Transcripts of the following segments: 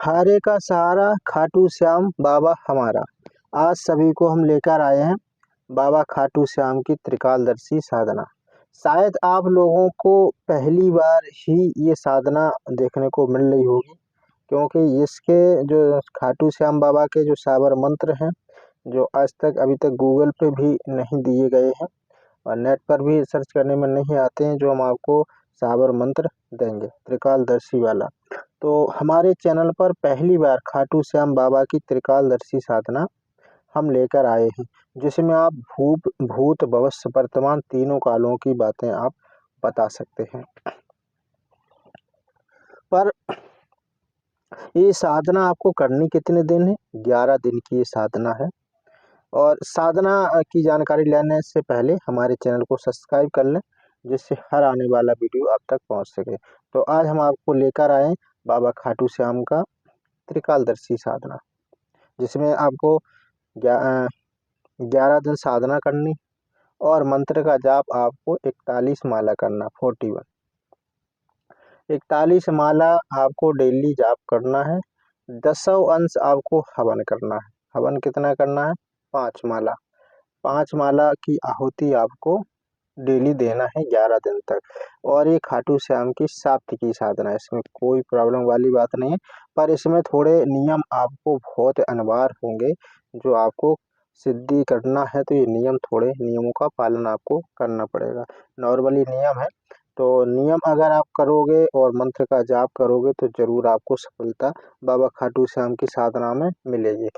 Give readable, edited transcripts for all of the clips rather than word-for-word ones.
हारे का सहारा खाटू श्याम बाबा हमारा। आज सभी को हम लेकर आए हैं बाबा खाटू श्याम की त्रिकालदर्शी साधना। शायद आप लोगों को पहली बार ही ये साधना देखने को मिल रही होगी, क्योंकि इसके जो खाटू श्याम बाबा के जो साबर मंत्र हैं, जो आज तक अभी तक गूगल पे भी नहीं दिए गए हैं और नेट पर भी सर्च करने में नहीं आते हैं, जो हम आपको साबर मंत्र देंगे त्रिकालदर्शी वाला। तो हमारे चैनल पर पहली बार खाटू श्याम बाबा की त्रिकालदर्शी साधना हम लेकर आए हैं, जिसमें आप भूत भविष्य वर्तमान तीनों कालों की बातें आप बता सकते हैं। पर ये साधना आपको करनी कितने दिन है? 11 दिन की ये साधना है। और साधना की जानकारी लेने से पहले हमारे चैनल को सब्सक्राइब कर लें, जिससे हर आने वाला वीडियो आप तक पहुंच सके। तो आज हम आपको लेकर आए बाबा खाटू श्याम का त्रिकालदर्शी साधना, जिसमें आपको 11 दिन साधना करनी और मंत्र का जाप आपको 41 माला करना। 41 माला आपको डेली जाप करना है। 10 अंश आपको हवन करना है। हवन कितना करना है? 5 माला। 5 माला की आहुति आपको डेली देना है 11 दिन तक। और ये खाटू श्याम की सात्विकी साधना है, इसमें कोई प्रॉब्लम वाली बात नहीं है। पर इसमें थोड़े नियम आपको बहुत अनिवार्य होंगे, जो आपको सिद्धि करना है तो ये नियमों का पालन आपको करना पड़ेगा। नॉर्मली नियम है, तो नियम अगर आप करोगे और मंत्र का जाप करोगे तो जरूर आपको सफलता बाबा खाटू श्याम की साधना में मिलेगी।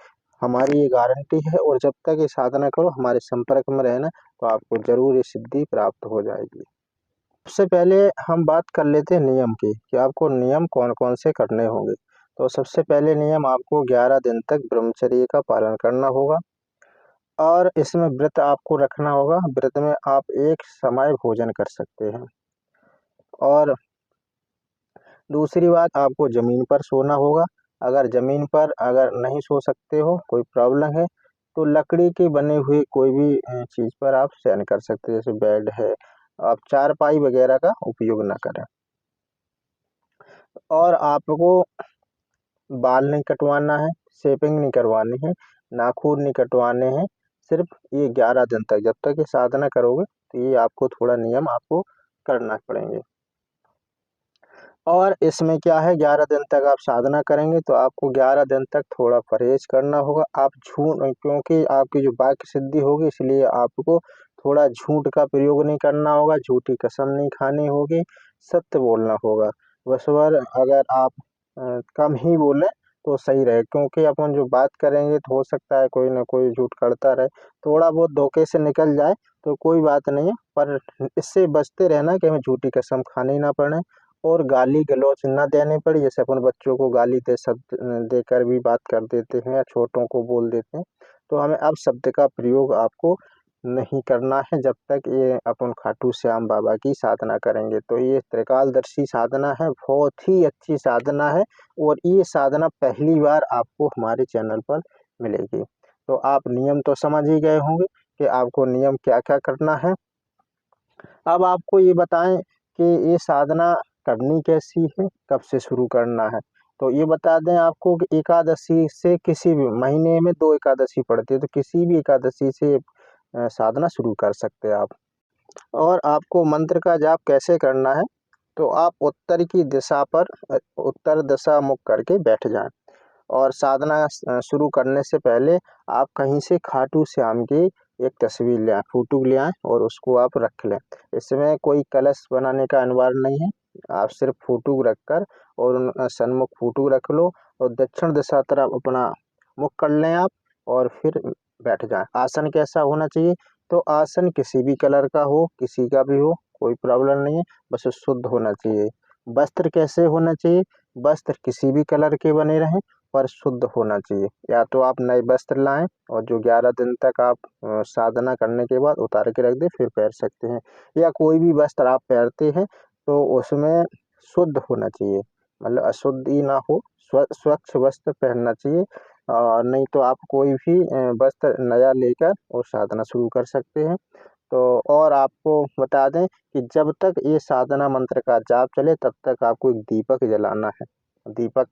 हमारी ये गारंटी है। और जब तक ये साधना करो, हमारे संपर्क में रहना, तो आपको जरूर ये सिद्धि प्राप्त हो जाएगी। सबसे पहले हम बात कर लेते हैं नियम की, कि आपको नियम कौन कौन से करने होंगे। तो सबसे पहले नियम, आपको 11 दिन तक ब्रह्मचर्य का पालन करना होगा और इसमें व्रत आपको रखना होगा। व्रत में आप एक समय भोजन कर सकते हैं। और दूसरी बात, आपको जमीन पर सोना होगा। अगर जमीन पर अगर नहीं सो सकते हो, कोई प्रॉब्लम है, तो लकड़ी की बनी हुई कोई भी चीज पर आप शयन कर सकते हैं, जैसे बेड है। आप चारपाई वगैरह का उपयोग ना करें। और आपको बाल नहीं कटवाना है, शेपिंग नहीं करवानी है, नाखून नहीं कटवाने हैं। सिर्फ ये 11 दिन तक, जब तक ये साधना करोगे, तो ये आपको थोड़ा नियम आपको करना पड़ेंगे। और इसमें क्या है, 11 दिन तक आप साधना करेंगे तो आपको 11 दिन तक थोड़ा परहेज करना होगा। आप क्योंकि आपकी जो वाक्य सिद्धि होगी, इसलिए आपको थोड़ा झूठ का प्रयोग नहीं करना होगा, झूठी कसम नहीं खानी होगी, सत्य बोलना होगा। बस वर अगर आप कम ही बोले तो सही रहे, क्योंकि अपन जो बात करेंगे तो हो सकता है कोई ना कोई झूठ करता रहे, थोड़ा बहुत धोखे से निकल जाए तो कोई बात नहीं है। पर इससे बचते रहना कि हमें झूठी कसम खानी ना पड़े और गाली गलौज न देने पड़े। जैसे अपन बच्चों को गाली शब्द देकर भी बात कर देते हैं या छोटों को बोल देते हैं, तो हमें अब शब्द का प्रयोग आपको नहीं करना है जब तक ये अपन खाटू श्याम बाबा की साधना करेंगे। तो ये त्रिकालदर्शी साधना है, बहुत ही अच्छी साधना है और ये साधना पहली बार आपको हमारे चैनल पर मिलेगी। तो आप नियम तो समझ ही गए होंगे कि आपको नियम क्या क्या करना है। अब आपको ये बताएं कि ये साधना करनी कैसी है, कब से शुरू करना है। तो ये बता दें आपको कि एकादशी से, किसी भी महीने में 2 एकादशी पड़ती है, तो किसी भी एकादशी से साधना शुरू कर सकते हैं आप। और आपको मंत्र का जाप कैसे करना है, तो आप उत्तर की दिशा पर उत्तर दिशा मुख करके बैठ जाएं और साधना शुरू करने से पहले आप कहीं से खाटू श्याम की एक तस्वीर ले आएं, फोटो ले आएं और उसको आप रख लें। इसमें कोई कलश बनाने का अनिवार्य नहीं है, आप सिर्फ फोटो रखकर और सन्मुख फोटो रख लो और दक्षिण दिशा तरफ अपना मुख कर लें आप और फिर बैठ जाएं। आसन कैसा होना चाहिए, तो आसन किसी भी कलर का हो, किसी का भी हो, कोई प्रॉब्लम नहीं है, बस शुद्ध होना चाहिए। वस्त्र कैसे होना चाहिए, वस्त्र किसी भी कलर के बने रहें पर शुद्ध होना चाहिए। या तो आप नए वस्त्र लाएं और जो 11 दिन तक आप साधना करने के बाद उतार के रख दें, फिर पहन सकते हैं। या कोई भी वस्त्र आप पहनते हैं तो उसमें शुद्ध होना चाहिए, मतलब अशुद्ध ही ना हो, स्वच्छ वस्त्र पहनना चाहिए। नहीं तो आप कोई भी वस्त्र नया लेकर और साधना शुरू कर सकते हैं। तो और आपको बता दें कि जब तक ये साधना मंत्र का जाप चले, तब तक आपको एक दीपक जलाना है। दीपक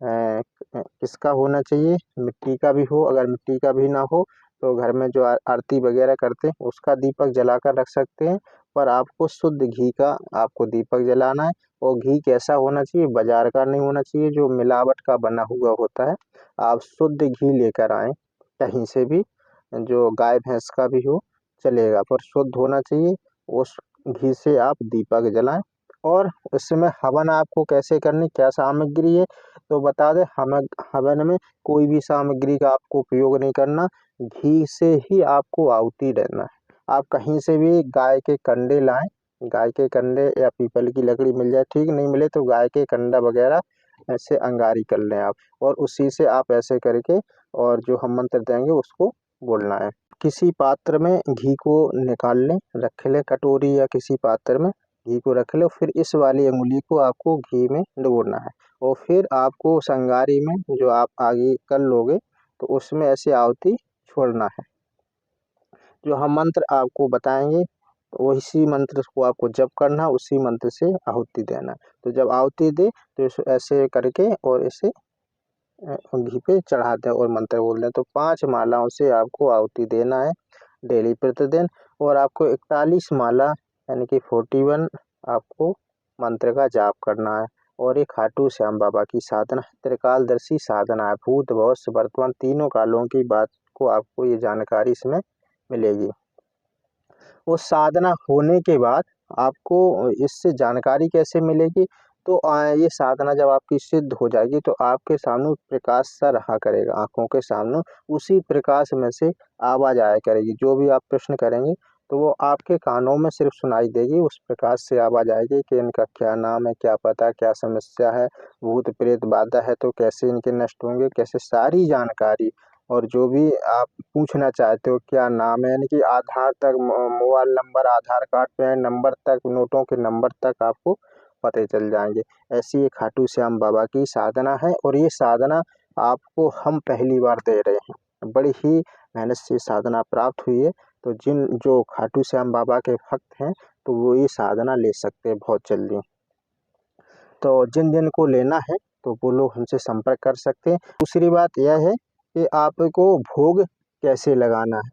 किसका होना चाहिए, मिट्टी का भी हो, अगर मिट्टी का भी ना हो तो घर में जो आरती वगैरह करते हैं उसका दीपक जलाकर रख सकते हैं। पर आपको शुद्ध घी का आपको दीपक जलाना है। और घी कैसा होना चाहिए, बाजार का नहीं होना चाहिए जो मिलावट का बना हुआ होता है। आप शुद्ध घी लेकर आएँ कहीं से भी, जो गाय भैंस का भी हो चलेगा, पर शुद्ध होना चाहिए। उस घी से आप दीपक जलाएं। और उसमें हवन आपको कैसे करनी, क्या सामग्री है तो बता दें। हवन में कोई भी सामग्री का आपको उपयोग नहीं करना, घी से ही आपको आहुति देना है। आप कहीं से भी गाय के कंडे लाएं, गाय के कंडे या पीपल की लकड़ी मिल जाए ठीक, नहीं मिले तो गाय के कंडा वगैरह ऐसे अंगारी कर लें आप, और उसी से आप ऐसे करके और जो हम मंत्र देंगे उसको बोलना है। किसी पात्र में घी को निकाल लें, रख लें, कटोरी या किसी पात्र में घी को रख लो। फिर इस वाली अंगुली को आपको घी में डुबोना है, और फिर आपको उस अंगारी में जो आप आगे कर लोगे तो उसमें ऐसे आहुति छोड़ना है। जो हम मंत्र आपको बताएंगे तो इसी मंत्र को आपको जप करना, उसी मंत्र से आहुति देना। तो जब आहुति दे तो ऐसे करके और इसे घी पे चढ़ा दें और मंत्र बोल दें। तो 5 मालाओं से आपको आहुति देना है डेली प्रतिदिन। और आपको 41 माला यानी कि 41 आपको मंत्र का जाप करना है। और ये खाटू श्याम बाबा की साधना है, त्रिकालदर्शी साधना है। भूत भविष्य वर्तमान तीनों कालों की बात को आपको ये जानकारी इसमें मिलेगी। वो साधना होने के बाद आपको इससे जानकारी कैसे मिलेगी, तो ये साधना जब आपकी सिद्ध हो जाएगी तो आपके सामने प्रकाश सा रहा करेगा, आंखों के सामने उसी प्रकाश में से आवाज़ आया करेगी। जो भी आप प्रश्न करेंगे तो वो आपके कानों में सिर्फ सुनाई देगी, उस प्रकाश से आवाज़ आएगी कि इनका क्या नाम है, क्या पता, क्या समस्या है, भूत प्रेत बाधा है तो कैसे इनके नष्ट होंगे, कैसे सारी जानकारी। और जो भी आप पूछना चाहते हो, क्या नाम है, यानी कि आधार तक, मोबाइल नंबर, आधार कार्ड पे नंबर तक, नोटों के नंबर तक आपको पते चल जाएंगे। ऐसी ये खाटू श्याम बाबा की साधना है, और ये साधना आपको हम पहली बार दे रहे हैं। बड़ी ही मेहनत से साधना प्राप्त हुई है। तो जो खाटू श्याम बाबा के भक्त हैं तो वो ये साधना ले सकते हैं बहुत जल्दी। तो जिन जिन को लेना है तो वो लोग हमसे संपर्क कर सकते हैं। दूसरी बात यह है कि आपको भोग कैसे लगाना है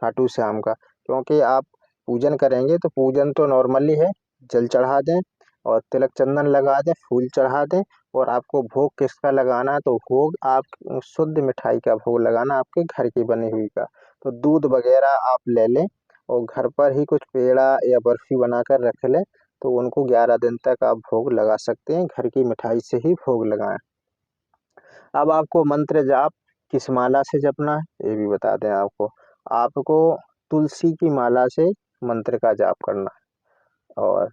खाटू श्याम का, क्योंकि आप पूजन करेंगे तो पूजन तो नॉर्मली है, जल चढ़ा दें और तिलक चंदन लगा दें, फूल चढ़ा दें। और आपको भोग किसका लगाना है, तो भोग आप शुद्ध मिठाई का भोग लगाना, आपके घर की बनी हुई का। तो दूध वगैरह आप ले लें और घर पर ही कुछ पेड़ा या बर्फी बनाकर रख लें, तो उनको 11 दिन तक आप भोग लगा सकते हैं। घर की मिठाई से ही भोग लगाएं। अब आपको मंत्र जाप किस माला से जपना है ये भी बता दें आपको। आपको तुलसी की माला से मंत्र का जाप करना है, और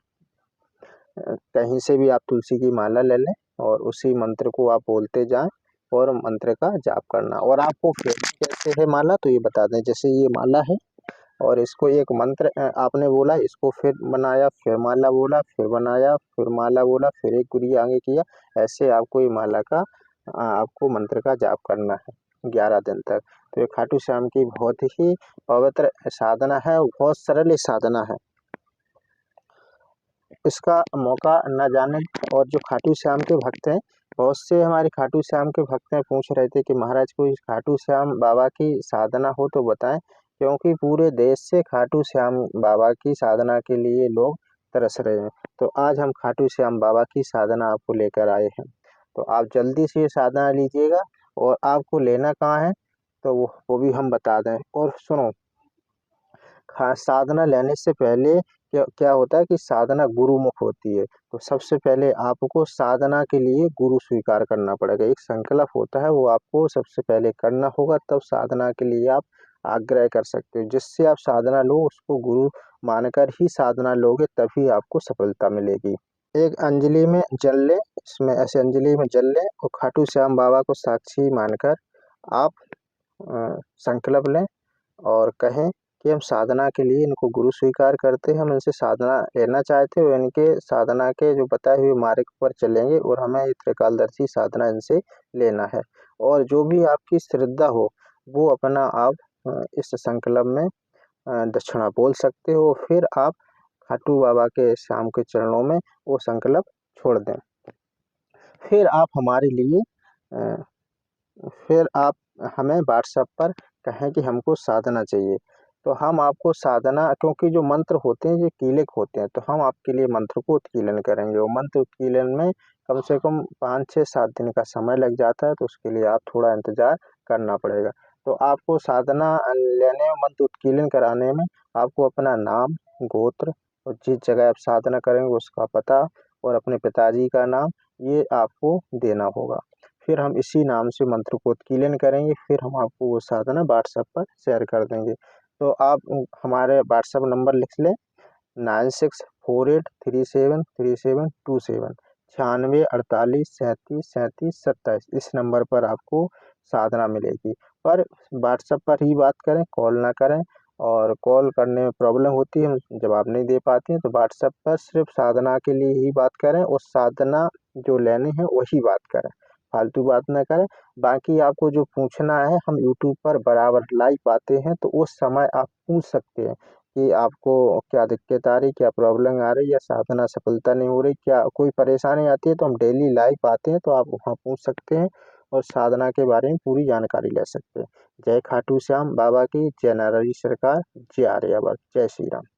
कहीं से भी आप तुलसी की माला ले लें और उसी मंत्र को आप बोलते जाएं और मंत्र का जाप करना। और आपको फेरना कैसे है माला, तो ये बता दें। जैसे ये माला है और इसको एक मंत्र आपने बोला, इसको फिर बनाया, फिर माला बोला, फिर बनाया, फिर माला बोला, फिर एक गुरी आगे किया। ऐसे आपको ये माला का आपको मंत्र का जाप करना है 11 दिन तक। तो ये खाटू श्याम की बहुत ही पवित्र साधना है, बहुत सरल ये साधना है। इसका मौका न जाने। और जो खाटू श्याम के भक्त हैं, बहुत से हमारे खाटू श्याम के भक्त हैं, पूछ रहे थे कि महाराज कोई खाटू श्याम बाबा की साधना हो तो बताएं, क्योंकि पूरे देश से खाटू श्याम बाबा की साधना के लिए लोग तरस रहे हैं। तो आज हम खाटू श्याम बाबा की साधना आपको लेकर आए हैं। तो आप जल्दी से ये साधना लीजिएगा। और आपको लेना कहाँ है तो वो भी हम बता दें। और सुनो, साधना लेने से पहले क्या क्या होता है कि साधना गुरुमुख होती है। तो सबसे पहले आपको साधना के लिए गुरु स्वीकार करना पड़ेगा। एक संकल्प होता है, वो आपको सबसे पहले करना होगा, तब साधना के लिए आप आग्रह कर सकते हो। जिससे आप साधना लो उसको गुरु मानकर ही साधना लोगे, तभी आपको सफलता मिलेगी। एक अंजलि में जल लें, इसमें ऐसे अंजलि में जल लें और खाटू श्याम बाबा को साक्षी मानकर आप संकल्प लें और कहें कि हम साधना के लिए इनको गुरु स्वीकार करते हैं, हम इनसे साधना लेना चाहते हैं, इनके साधना के जो बताए हुए मार्ग पर चलेंगे और हमें ये त्रिकालदर्शी साधना इनसे लेना है। और जो भी आपकी श्रद्धा हो वो अपना आप इस संकल्प में दक्षिणा बोल सकते हो। फिर आप खाटू बाबा के श्याम के चरणों में वो संकल्प छोड़ दें। फिर आप हमारे लिए फिर आप हमें व्हाट्सएप पर कहें कि हमको साधना चाहिए, तो हम आपको साधना, क्योंकि जो मंत्र होते हैं ये कीलक होते हैं, तो हम आपके लिए मंत्र को उत्कीर्णन करेंगे और मंत्र उत्कीर्णन में कम से कम 5 से 7 दिन का समय लग जाता है, तो उसके लिए आप थोड़ा इंतज़ार करना पड़ेगा। तो आपको साधना लेने में, मंत्र उत्कीर्णन कराने में आपको अपना नाम, गोत्र और जिस जगह आप साधना करेंगे उसका पता और अपने पिताजी का नाम ये आपको देना होगा। फिर हम इसी नाम से मंत्र को उत्कीर्णन करेंगे, फिर हम आपको वो साधना व्हाट्सएप पर शेयर कर देंगे। तो आप हमारे व्हाट्सएप नंबर लिख लें, 9648373727 9648373727। इस नंबर पर आपको साधना मिलेगी, पर व्हाट्सएप पर ही बात करें, कॉल ना करें। और कॉल करने में प्रॉब्लम होती है, हम जवाब नहीं दे पाते हैं, तो व्हाट्सएप पर सिर्फ साधना के लिए ही बात करें और साधना जो लेनी है वही बात करें, फालतू बात ना करें। बाकी आपको जो पूछना है, हम यूट्यूब पर बराबर लाइव आते हैं, तो उस समय आप पूछ सकते हैं कि आपको क्या दिक्कत आ रही, क्या प्रॉब्लम आ रही, या साधना सफलता नहीं हो रही, क्या कोई परेशानी आती है, तो हम डेली लाइव आते हैं, तो आप वहाँ पूछ सकते हैं और साधना के बारे में पूरी जानकारी ले सकते हैं। जय खाटू श्याम बाबा की, जय नारायणी सरकार, जय आर्यावर्त, जय श्री राम।